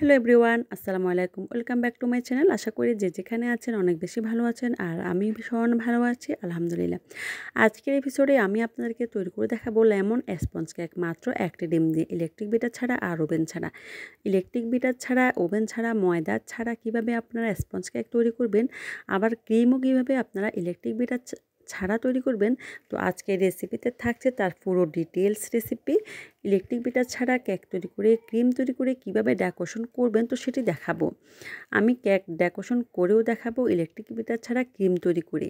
Hello everyone, আসসালামু আলাইকুম। Welcome back to my channel. আশা করি যে যেখানে আছেন অনেক বেশি ভালো আছেন আর আমি ভীষণ ভালো আছি আলহামদুলিল্লাহ। আজকের এপিসোডে আমি আপনাদেরকে তৈরি করে দেখাবো লেমন স্পঞ্জ কেক মাত্র 1টি ডিম দিয়ে, ইলেকট্রিক বিটার ছাড়া আর ওভেন ছাড়া। ইলেকট্রিক বিটার ছাড়া, ওভেন ছাড়া, ময়দা ছাড়া কিভাবে আপনারা স্পঞ্জ কেক তৈরি করবেন, আবার ক্রিমও কিভাবে আপনারা ইলেকট্রিক বিটার ছাড়া তৈরি করবেন। তো আজকের রেসিপিতে থাকছে তার পুরো ডিটেলস রেসিপি। ইলেকট্রিক বিটার ছাড়া কেক তৈরি করে, ক্রিম তৈরি করে কিভাবে ডেকোরেশন করবেন তো সেটি দেখাবো। আমি কেক ডেকোরেশন করেও দেখাবো ইলেকট্রিক বিটার ছাড়া ক্রিম তৈরি করে।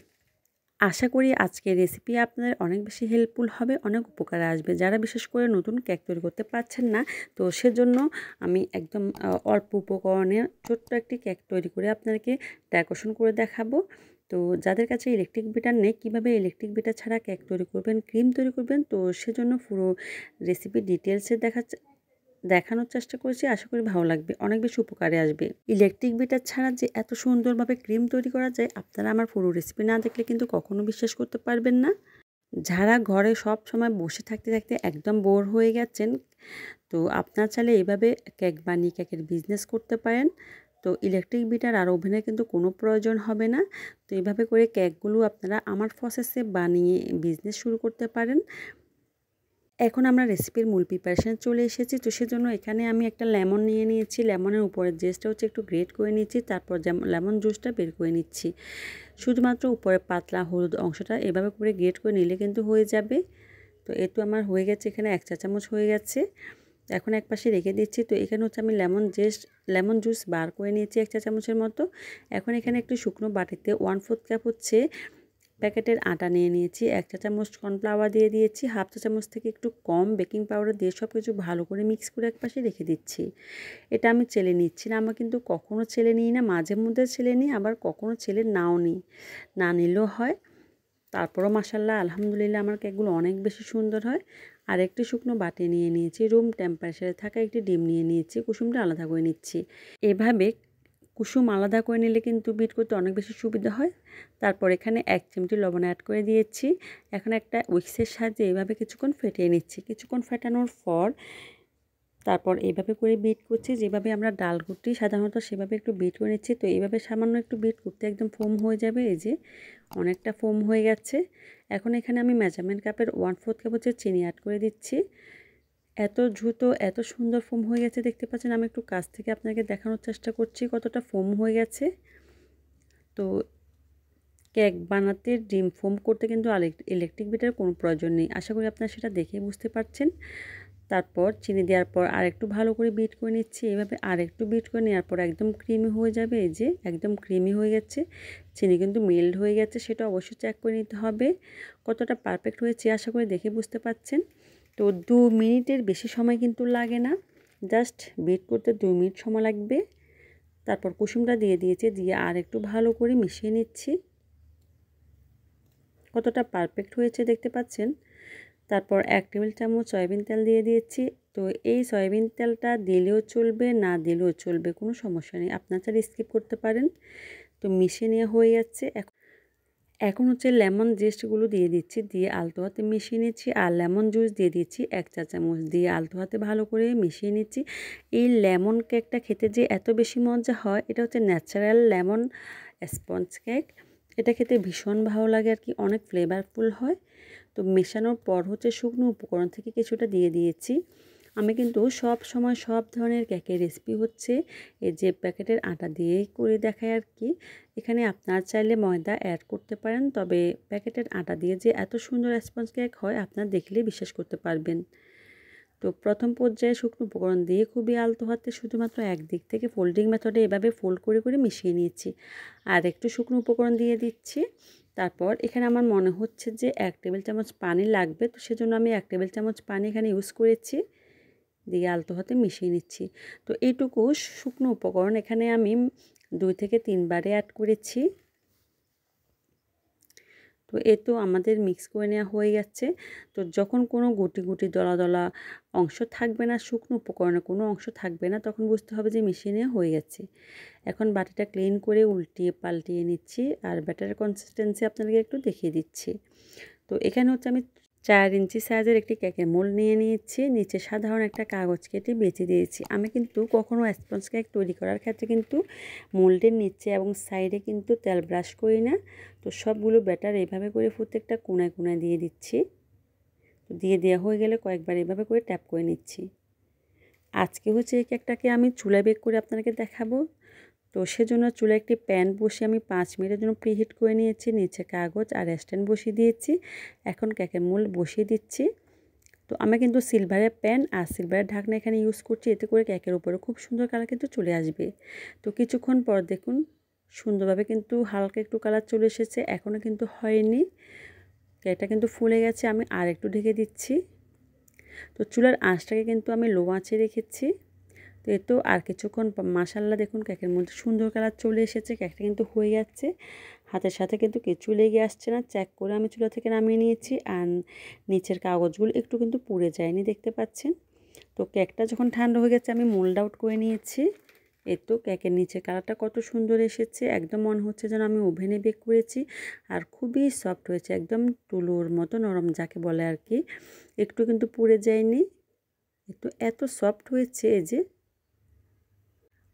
আশা করি আজকের রেসিপি আপনাদের অনেক বেশি হেল্পফুল হবে, অনেক উপকারে আসবে। যারা বিশেষ করে নতুন কেক তৈরি করতে পারছেন না, তো সেজন্য আমি একদম অল্প উপকরণে ছোট্ট একটি কেক তৈরি করে আপনাদেরকে ডেকোরেশন করে দেখাবো। তো যাদের কাছে ইলেকট্রিক বিটার নেই, কীভাবে ইলেকট্রিক বিটার ছাড়া কেক তৈরি করবেন, ক্রিম তৈরি করবেন, তো সেজন্য পুরো রেসিপি ডিটেলসে দেখানোর চেষ্টা করেছি। আশা করি ভালো লাগবে, অনেক বেশি উপকারে আসবে। ইলেকট্রিক বিটার ছাড়া যে এত সুন্দরভাবে ক্রিম তৈরি করা যায়, আপনারা আমার পুরো রেসিপি না দেখলে কিন্তু কখনো বিশ্বাস করতে পারবেন না। যারা ঘরে সব সময় বসে থাকতে থাকতে একদম বোর হয়ে গেছেন, তো আপনারা চাইলে এইভাবে কেক বানিয়ে কেকের বিজনেস করতে পারেন। তো ইলেকট্রিক বিটার আর ওভেনের কিন্তু কোনো প্রয়োজন হবে না। তো এইভাবে করে কেকগুলো আপনারা আমার প্রসেসে বানিয়ে বিজনেস শুরু করতে পারেন। এখন আমরা রেসিপির মূল প্রিপারেশনে চলে এসেছি। তো সেজন্য এখানে আমি একটা লেমন নিয়ে নিয়েছি। লেমনের উপরের জেসটা হচ্ছে একটু গ্রেট করে নিচ্ছি, তারপর লেমন জুসটা বের করে নিচ্ছি। শুধুমাত্র উপরের পাতলা হলুদ অংশটা এভাবে করে গ্রেট করে নিলে কিন্তু হয়ে যাবে। তো এ তো আমার হয়ে গেছে, এখানে 1 চা চামচ হয়ে গেছে। এখন এক পাশে রেখে দিচ্ছি। তো এখানে হচ্ছে আমি লেমন জুস বার করে নিয়েছি 1 চা চামচের মতো। এখন এখানে একটু শুকনো বাটিতে 1/4 কাপ হচ্ছে প্যাকেটের আটা নিয়ে নিয়েছি, 1 চা চামচ কর্নফ্লাওয়ার দিয়ে দিয়েছি, হাফ চা চামচ থেকে একটু কম বেকিং পাউডার দিয়ে সব কিছু ভালো করে মিক্স করে একপাশে রেখে দিচ্ছি। এটা আমি চেলে নিচ্ছি না, আমরা কিন্তু কখনও চেলে নিই না, মাঝে মধ্যে চেলে নিই, আবার কখনও চেলে নাও নিই, না নিলেও হয়। তারপরও মাশাআল্লাহ আলহামদুলিল্লাহ আমার কেকগুলো অনেক বেশি সুন্দর হয়। আর একটি শুকনো বাটি নিয়ে নিয়েছি, রুম টেম্পারেচারে থাকা একটি ডিম নিয়ে নিয়েছি, কুসুমটা আলাদা করে নিচ্ছি। এভাবে কুসুম আলাদা করে নিলে কিন্তু বিট করতে অনেক বেশি সুবিধা হয়। তারপর এখানে 1 চিমটি লবণ অ্যাড করে দিয়েছি। এখন একটা উইক্সের সাহায্যে এভাবে কিছুক্ষণ ফেটিয়ে নিচ্ছি। কিছুক্ষণ ফেটানোর পর তারপর এভাবে করে বিট করছি, যেভাবে আমরা ডাল কুটি সাধারণত সেভাবে একটু বিট করে নিচ্ছি। তো এইভাবে সামান্য একটু বিট করতে একদম ফোম হয়ে যাবে। এই যে অনেকটা ফোম হয়ে গেছে। এখন এখানে আমি মেজারমেন্ট কাপের 1/4 কাপ হচ্ছে চিনি অ্যাড করে দিচ্ছি। এত দ্রুত এত সুন্দর ফোম হয়ে গেছে, দেখতে পাচ্ছেন। আমি একটু কাছ থেকে আপনাকে দেখানোর চেষ্টা করছি কতটা ফোম হয়ে গেছে। তো কেক বানাতে ডিম ফোম করতে কিন্তু ইলেকট্রিক বিটার কোনো প্রয়োজন নেই। আশা করি আপনারা সেটা দেখেই বুঝতে পারছেন। তারপর চিনি দেওয়ার পর আরেকটু ভালো করে বিট করে নিচ্ছি। এভাবে আরেকটু বিট করে নেওয়ার পর একদম ক্রিমি হয়ে যাবে। এই যে একদম ক্রিমি হয়ে গেছে, চিনি কিন্তু মেল্ট হয়ে গেছে, সেটা অবশ্যই চেক করে নিতে হবে কতটা পারফেক্ট হয়েছে। আশা করি দেখে বুঝতে পারছেন। তো 2 মিনিটের বেশি সময় কিন্তু লাগে না, জাস্ট বিট করতে 2 মিনিট সময় লাগবে। তারপর কুসুমটা দিয়ে দিয়েছি, দিয়ে আর একটু ভালো করে মিশিয়ে নিচ্ছি। কতটা পারফেক্ট হয়েছে দেখতে পাচ্ছেন। তারপর 1 টেবিল চামচ সয়াবিন তেল দিয়ে দিয়েছি। তো এই সয়াবিন তেলটা দিলেও চলবে, না দিলেও চলবে, কোনো সমস্যা নেই, আপনারা চাইলে স্কিপ করতে পারেন। তো মিশিয়ে নেওয়া হয়ে যাচ্ছে। এখন হচ্ছে লেমন জেস্টগুলো দিয়ে দিচ্ছি, দিয়ে আলতো হাতে মিশিয়ে নিচ্ছি। আর লেমন জুস দিয়ে দিচ্ছি 1 চা চামচ, দিয়ে আলতো হাতে ভালো করে মিশিয়ে নিচ্ছি। এই লেমন কেকটা খেতে যে এত বেশি মজা হয়, এটা হচ্ছে ন্যাচারাল লেমন স্পঞ্জ কেক। এটা খেতে ভীষণ ভালো লাগে আর কি, অনেক ফ্লেভারফুল হয়। তো মেশানোর পর হচ্ছে শুকনো উপকরণ থেকে কিছুটা দিয়ে দিয়েছি। আমি কিন্তু সব সময় সব ধরনের কেকের রেসিপি হচ্ছে এই যে প্যাকেটের আটা দিয়েই করে দেখাই আর কি। এখানে আপনারা চাইলে ময়দা অ্যাড করতে পারেন, তবে প্যাকেটের আটা দিয়ে যে এত সুন্দর স্পঞ্জ কেক হয় আপনারা দেখলেই বিশ্বাস করতে পারবেন। তো প্রথম পর্যায়ে শুকনো উপকরণ দিয়ে খুবই আলতো হাতে শুধুমাত্র একদিক থেকে ফোল্ডিং মেথডে এভাবে ফোল্ড করে করে মিশিয়ে নিয়েছি। আর একটু শুকনো উপকরণ দিয়ে দিচ্ছি। তারপর এখানে আমার মনে হচ্ছে যে 1 টেবিল চামচ পানি লাগবে, তো সেজন্য আমি 1 টেবিল চামচ পানি এখানে ইউজ করেছি, দিয়ে আলতো হাতে মিশিয়ে নিচ্ছি। তো এইটুকু শুকনো উপকরণ এখানে আমি 2 থেকে 3 বারে অ্যাড করেছি। তো এ তো আমাদের মিক্স করে নেওয়া হয়ে যাচ্ছে। তো যখন কোনো গুটি গুটি দলা দলা অংশ থাকবে না, শুকনো উপকরণের কোনো অংশ থাকবে না, তখন বুঝতে হবে যে মিশিয়ে নেওয়া হয়ে গেছে। এখন বাটিটা ক্লিন করে উল্টিয়ে পাল্টিয়ে নিচ্ছি, আর ব্যাটারের কনসিস্টেন্সি আপনাদেরকে একটু দেখিয়ে দিচ্ছি। তো এখানে হচ্ছে আমি 4 ইঞ্চি সাইজের একটি কেকের মোল্ড নিয়ে নিয়েছি, নিচে সাধারণ একটা কাগজ কেটে বেঁচে দিয়েছি। আমি কিন্তু কখনো স্পঞ্জ কেক তৈরি করার ক্ষেত্রে কিন্তু মোল্ডের নিচে এবং সাইডে কিন্তু তেল ব্রাশ করি না। তো সবগুলো ব্যাটার এইভাবে করে প্রত্যেকটা কোণায় কোণায় দিয়ে দিচ্ছি। তো দিয়ে দেওয়া হয়ে গেলে কয়েকবার এইভাবে করে ট্যাপ করে নিচ্ছি। আজকে হচ্ছে এই কেকটাকে আমি চুলায় বেক করে আপনাদেরকে দেখাবো। তো সেজন্য চুলায় একটি প্যান বসিয়ে আমি 5 মিনিটের জন্য প্রিহিট করে নিয়েছি। নিচে কাগজ আর স্ট্যান্ড বসিয়ে দিয়েছি। এখন কেকের মোল্ড বসিয়ে দিচ্ছি। তো আমি কিন্তু সিলভারের প্যান আর সিলভারের ঢাকনা এখানে ইউজ করছি, এতে করে কেকের উপরে খুব সুন্দর কালার কিন্তু চলে আসবে। তো কিছুক্ষণ পর দেখুন সুন্দরভাবে কিন্তু হালকা একটু কালার চলে এসেছে, এখনও কিন্তু হয়নি, কেকটা কিন্তু ফুলে গেছে। আমি আর একটু ঢেকে দিচ্ছি। তো চুলার আঁচটাকে কিন্তু আমি লো আঁচে রেখেছি। তো এই তো আর কিছুক্ষণ মাশাআল্লাহ দেখুন কেকের মধ্যে সুন্দর কালার চলে এসেছে, কেকটা কিন্তু হয়ে যাচ্ছে, হাতের সাথে কিন্তু কিছু লেগে আসছে না। চেক করে আমি চুলা থেকে নামিয়ে নিয়েছি, আর নিচের কাগজগুলো একটু কিন্তু পুড়ে যায়নি, দেখতে পাচ্ছেন। তো কেকটা যখন ঠান্ডা হয়ে গেছে আমি মোল্ড আউট করে নিয়েছি। এই তো কেকের নিচের কালারটা কত সুন্দর এসেছে, একদম মনে হচ্ছে যেন আমি ওভেনে বেক করেছি। আর খুবই সফট হয়েছে, একদম তুলোর মতো নরম যাকে বলে আর কি, একটু কিন্তু পুড়ে যায়নি। তো এত সফট হয়েছে, এই যে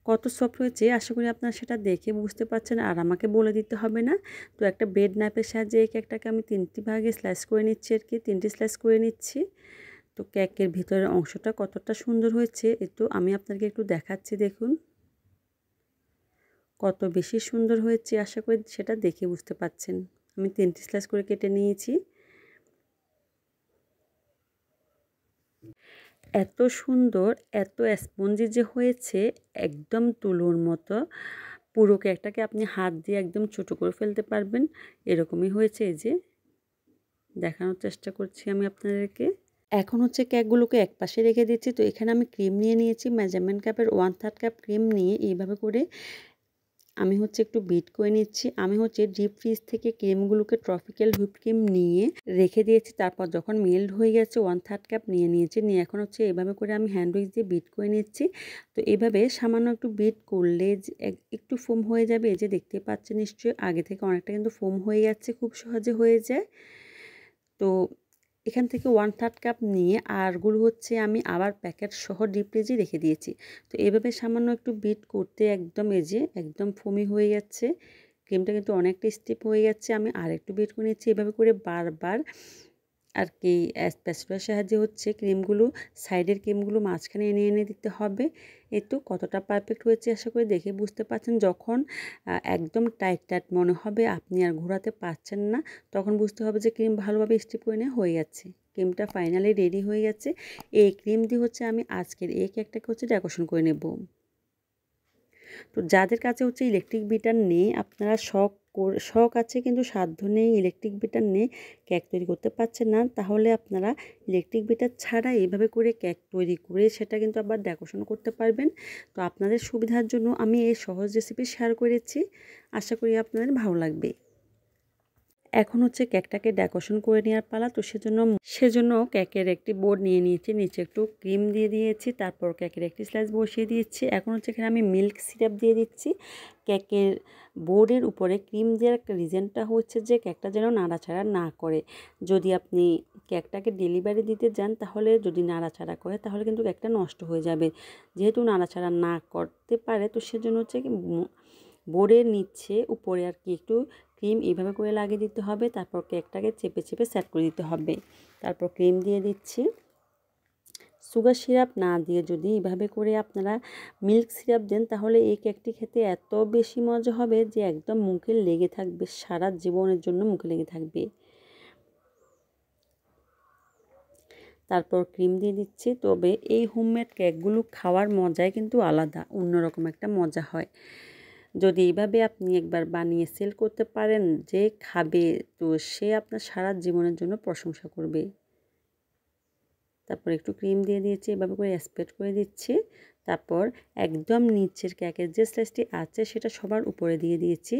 কত সফট হয়েছে, আশা করি আপনারা সেটা দেখে বুঝতে পারছেন আর আমাকে বলে দিতে হবে না। তো একটা ব্রেড নাইফের সাহায্যে এই কেকটাকে আমি 3টি ভাগে স্লাইস করে নিচ্ছি আর কি, 3টি স্লাইস করে নিচ্ছি। তো কেকের ভিতরের অংশটা কতটা সুন্দর হয়েছে একটু আমি আপনাকে একটু দেখাচ্ছি, দেখুন কত বেশি সুন্দর হয়েছে, আশা করি সেটা দেখে বুঝতে পারছেন। আমি 3টি স্লাইস করে কেটে নিয়েছি। এত সুন্দর, এত স্পঞ্জি যে হয়েছে, একদম তুলোর মতো। পুরো কেকটাকে আপনি হাত দিয়ে একদম ছোটো করে ফেলতে পারবেন, এরকমই হয়েছে। এই যে দেখানোর চেষ্টা করছি আমি আপনাদেরকে। এখন হচ্ছে কেকগুলোকে একপাশে রেখে দিচ্ছি। তো এখানে আমি ক্রিম নিয়ে নিয়েছি, মেজারমেন্ট কাপের 1/3 কাপ ক্রিম নিয়ে এইভাবে করে আমি হচ্ছে একটু বিট করে নিচ্ছি। আমি হচ্ছে ডিপ ফ্রিজ থেকে ক্রিমগুলোকে ট্রপিক্যাল হুইপ ক্রিম নিয়ে রেখে দিয়েছি। তারপর যখন মেল্ট হয়ে গেছে 1/3 কাপ নিয়ে নিয়েছি, নিয়ে এখন হচ্ছে এভাবে করে আমি হ্যান্ড উইক্স দিয়ে বিট করে নিচ্ছি। তো এভাবে সামান্য একটু বিট করলে একটু ফোম হয়ে যাবে। এই যে দেখতে পাচ্ছেন নিশ্চয়ই, আগে থেকে অনেকটা কিন্তু ফোম হয়ে যাচ্ছে, খুব সহজে হয়ে যায়। তো এখান থেকে 1/3 কাপ নিয়ে আরগুলো হচ্ছে আমি আবার প্যাকেট সহ ডিপ ফ্রিজে রেখে দিয়েছি। তো এভাবে সামান্য একটু বিট করতে একদম এই যে একদম ফোমি হয়ে যাচ্ছে, ক্রিমটা কিন্তু অনেকটা স্টিপ হয়ে যাচ্ছে। আমি আরেকটু বিট করে নিচ্ছি, এভাবে করে বারবার আর কি স্প্যাচুলার সাহায্যে হচ্ছে ক্রিমগুলো, সাইডের ক্রিমগুলো মাঝখানে এনে এনে দিতে হবে। এই তো কতটা পারফেক্ট হয়েছে আশা করি দেখে বুঝতে পারছেন। যখন একদম টাইট টাইট মনে হবে, আপনি আর ঘোরাতে পারছেন না, তখন বুঝতে হবে যে ক্রিম ভালোভাবে স্টিপ করে নেওয়া হয়ে যাচ্ছে। ক্রিমটা ফাইনালি রেডি হয়ে গেছে। এই ক্রিম দিয়ে হচ্ছে আমি আজকের এই কেকটাকে হচ্ছে ডেকোরেশন করে নেব। তো যাদের কাছে হচ্ছে ইলেকট্রিক বিটার নেই, আপনারা শখ আছে কিন্তু সাধ্য নেই, ইলেকট্রিক বিটার নেই, কেক তৈরি করতে পারছেন না, তাহলে আপনারা ইলেকট্রিক বিটার ছাড়া এইভাবে করে কেক তৈরি করে সেটা কিন্তু আবার ডেকোরেশন করতে পারবেন। তো আপনাদের সুবিধার জন্য আমি এই সহজ রেসিপি শেয়ার করেছি, আশা করি আপনাদের ভালো লাগবে। এখন হচ্ছে কেকটাকে ডেকোরেশন করে নেওয়ার পালা। তো সেজন্য কেকের একটি বোর্ড নিয়ে নিয়েছি, নিচে একটু ক্রিম দিয়ে দিয়েছি, তারপর কেকের একটি স্লাইস বসিয়ে দিয়েছি। এখন হচ্ছে এখানে আমি মিল্ক সিরাপ দিয়ে দিচ্ছি। কেকের বোর্ডের উপরে ক্রিম দেওয়ার একটা রিজনটা হচ্ছে যে কেকটা যেন নাড়াচাড়া না করে। যদি আপনি কেকটাকে ডেলিভারি দিতে যান, তাহলে যদি নাড়াচাড়া করে তাহলে কিন্তু কেকটা নষ্ট হয়ে যাবে। যেহেতু নাড়াচাড়া না করতে পারে, তো সেজন্য হচ্ছে বোর্ডের নিচে উপরে আর কি একটু ক্রিম এইভাবে করে লাগিয়ে দিতে হবে। তারপর কেকটাকে চেপে চেপে সেট করে দিতে হবে। তারপর ক্রিম দিয়ে দিচ্ছি। সুগার সিরাপ না দিয়ে যদি এইভাবে করে আপনারা মিল্ক সিরাপ দেন, তাহলে এই কেকটি খেতে এত বেশি মজা হবে যে একদম মুখে লেগে থাকবে, সারা জীবনের জন্য মুখে লেগে থাকবে। তারপর ক্রিম দিয়ে দিচ্ছি। তবে এই হোমমেড কেকগুলো খাওয়ার মজাই কিন্তু আলাদা, অন্যরকম একটা মজা হয়। যদি এইভাবে আপনি একবার বানিয়ে সেল করতে পারেন, যে খাবে তো সে আপনার সারা জীবনের জন্য প্রশংসা করবে। তারপর একটু ক্রিম দিয়ে দিয়েছি, এভাবে করে স্প্রেড করে দিচ্ছি। তারপর একদম নিচের কেকের যে স্লাইসটি আছে সেটা সবার উপরে দিয়ে দিয়েছি।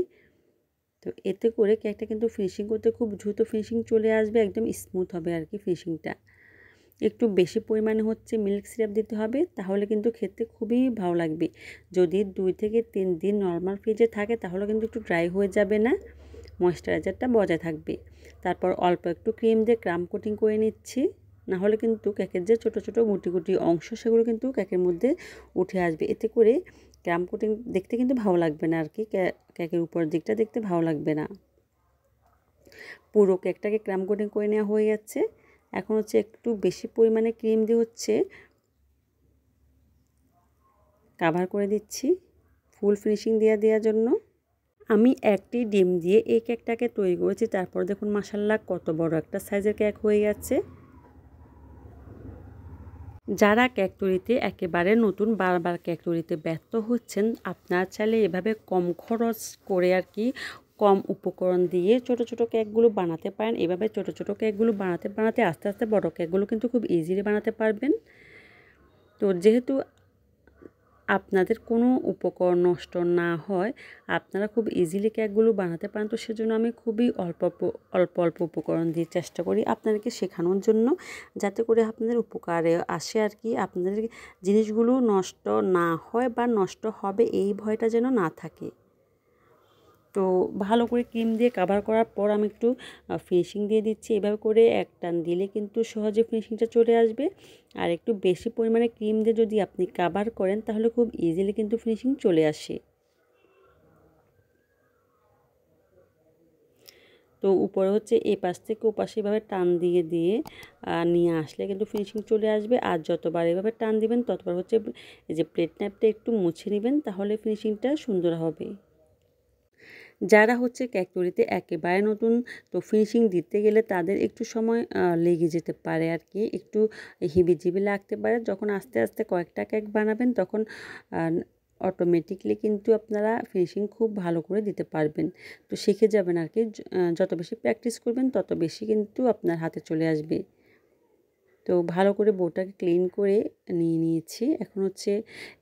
তো এতে করে কেকটা কিন্তু ফিনিশিং করতে খুব দ্রুত ফিনিশিং চলে আসবে, একদম স্মুথ হবে আর কি ফিনিশিংটা। একটু বেশি পরিমাণে হচ্ছে মিল্ক সিরাপ দিতে হবে, তাহলে কিন্তু খেতে খুবই ভালো লাগবে। যদি 2 থেকে 3 দিন নর্মাল ফ্রিজে থাকে, তাহলে কিন্তু একটু ড্রাই হয়ে যাবে না, ময়েশ্চারাইজারটা বজায় থাকবে। তারপর অল্প একটু ক্রিম দিয়ে ক্রাম কোটিং করে নিচ্ছি, না হলে কিন্তু কেকের যে ছোটো ছোটো গুটি গুটি অংশ সেগুলো কিন্তু কেকের মধ্যে উঠে আসবে। এতে করে ক্রাম কোটিং দেখতে কিন্তু ভালো লাগবে না আর কি, কেকের উপরের দিকটা দেখতে ভালো লাগবে না। পুরো কেকটাকে ক্রাম কোটিং করে নেওয়া হয়ে যাচ্ছে। এখন হচ্ছে একটু বেশি পরিমাণে ক্রিম দিয়ে হচ্ছে কাভার করে দিচ্ছি ফুল ফিনিশিং দেওয়ার জন্য। আমি একটি ডিম দিয়ে এই কেকটাকে তৈরি করেছি। তারপর দেখুন মাশাআল্লাহ কত বড় একটা সাইজের কেক হয়ে গেছে। যারা কেক তৈরিতে একেবারে নতুন, বারবার কেক তৈরিতে ব্যর্থ হচ্ছেন, আপনারা চাইলে এভাবে কম খরচ করে আর কি কম উপকরণ দিয়ে ছোট ছোট কেকগুলো বানাতে পারেন। এভাবে ছোট ছোট কেকগুলো বানাতে বানাতে আস্তে আস্তে বড় কেকগুলো কিন্তু খুব ইজিলি বানাতে পারবেন। তো যেহেতু আপনাদের কোনো উপকরণ নষ্ট না হয়, আপনারা খুব ইজিলি কেকগুলো বানাতে পারেন, তো সেজন্য আমি খুবই অল্প উপকরণ দিয়ে চেষ্টা করি আপনাদেরকে শেখানোর জন্য, যাতে করে আপনাদের উপকারে আসে আর কি, আপনাদের জিনিসগুলো নষ্ট না হয় বা নষ্ট হবে এই ভয়টা যেন না থাকে। তো ভালো করে ক্রিম দিয়ে কাভার করার পর আমি একটু ফিনিশিং দিয়ে দিচ্ছি। এভাবে করে এক টান দিলে কিন্তু সহজে ফিনিশিংটা চলে আসবে। আর একটু বেশি পরিমাণে ক্রিম দিয়ে যদি আপনি কাভার করেন তাহলে খুব ইজিলি কিন্তু ফিনিশিং চলে আসে। তো উপরে হচ্ছে এই পাশ থেকে ও পাশে এভাবে টান দিয়ে নিয়ে আসলে কিন্তু ফিনিশিং চলে আসবে। আর যতবার এভাবে টান দিবেন ততবার হচ্ছে এই যে প্লেট নাইফটা একটু মুছে নেবেন, তাহলে ফিনিশিংটা সুন্দর হবে। যারা হচ্ছে কেক তৈরিতে একেবারে নতুন, তো ফিনিশিং দিতে গেলে তাদের একটু সময় লেগে যেতে পারে আর কি, একটু হিবিজিবি লাগতে পারে। যখন আস্তে আস্তে কয়েকটা কেক বানাবেন তখন অটোমেটিকলি কিন্তু আপনারা ফিনিশিং খুব ভালো করে দিতে পারবেন। তো শিখে যাবেন আর কি, যত বেশি প্র্যাকটিস করবেন তত বেশি কিন্তু আপনার হাতে চলে আসবে। তো ভালো করে বোটাকে ক্লিন করে নিয়েছি। এখন হচ্ছে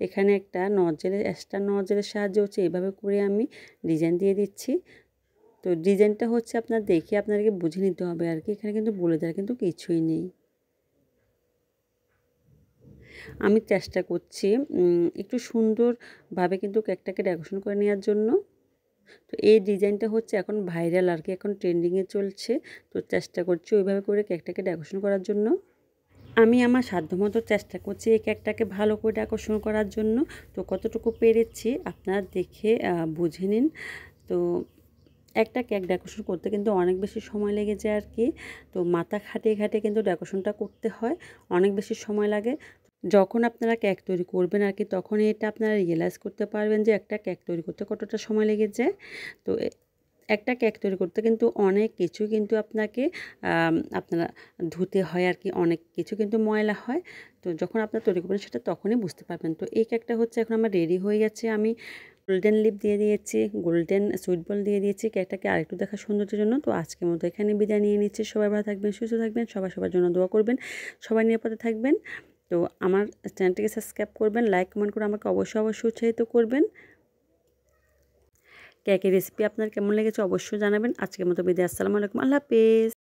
এখানে একটা এক্সট্রা নজলের সাহায্যে হচ্ছে এভাবে করে আমি ডিজাইন দিয়ে দিচ্ছি। তো ডিজাইনটা হচ্ছে আপনার দেখে আপনাদেরকে বুঝে নিতে হবে আর কি, এখানে কিন্তু বলে দেওয়ার কিন্তু কিছুই নেই। আমি চেষ্টা করছি একটু সুন্দরভাবে কিন্তু কেকটাকে ডেকোরেশন করে নেওয়ার জন্য। তো এই ডিজাইনটা হচ্ছে এখন ভাইরাল আর কি, এখন ট্রেন্ডিংয়ে চলছে। তো চেষ্টা করছি ওইভাবে করে কেকটাকে ডেকোরেশন করার জন্য। আমি আমার সাধ্যমতো চেষ্টা করছি এই কেকটাকে ভালো করে ডেকোরেশন করার জন্য। তো কতটুকু পেরেছি আপনারা দেখে বুঝে নিন। তো একটা কেক ডেকোরেশন করতে কিন্তু অনেক বেশি সময় লেগে যায় আর কি। তো মাথা খাটিয়ে খাটিয়ে কিন্তু ডেকোরেশনটা করতে হয়, অনেক বেশি সময় লাগে। যখন আপনারা কেক তৈরি করবেন আর কি, তখন এটা আপনারা রিয়েলাইজ করতে পারবেন যে একটা কেক তৈরি করতে কতটা সময় লেগে যায়। তো একটা কেক তৈরি করতে কিন্তু অনেক কিছু কিন্তু আপনাকে আপনারা ধুতে হয় আর কি, অনেক কিছু কিন্তু ময়লা হয়। তো যখন আপনারা তৈরি করবেন সেটা তখনই বুঝতে পারবেন। তো এই কেকটা হচ্ছে এখন আমার রেডি হয়ে গেছে। আমি গোল্ডেন লিপ দিয়ে দিয়েছি, গোল্ডেন সুইট বল দিয়ে দিয়েছি কেকটাকে আরেকটু দেখা সৌন্দর্যের জন্য। তো আজকের মতো এখানে বিদায় নিয়ে নিচ্ছি। সবাই ভালো থাকবেন, সুস্থ থাকবেন, সবার জন্য দোয়া করবেন, সবাই নিরাপদে থাকবেন। তো আমার চ্যানেলটিকে সাবস্ক্রাইব করবেন, লাইক কমেন্ট করে আমাকে অবশ্যই উৎসাহিত করবেন। কেকের রেসিপি আপনার কেমন লেগেছে অবশ্যই জানাবেন। আজকের মতো বিদায়, আসসালামু আলাইকুম, আল্লাহ হাফেজ।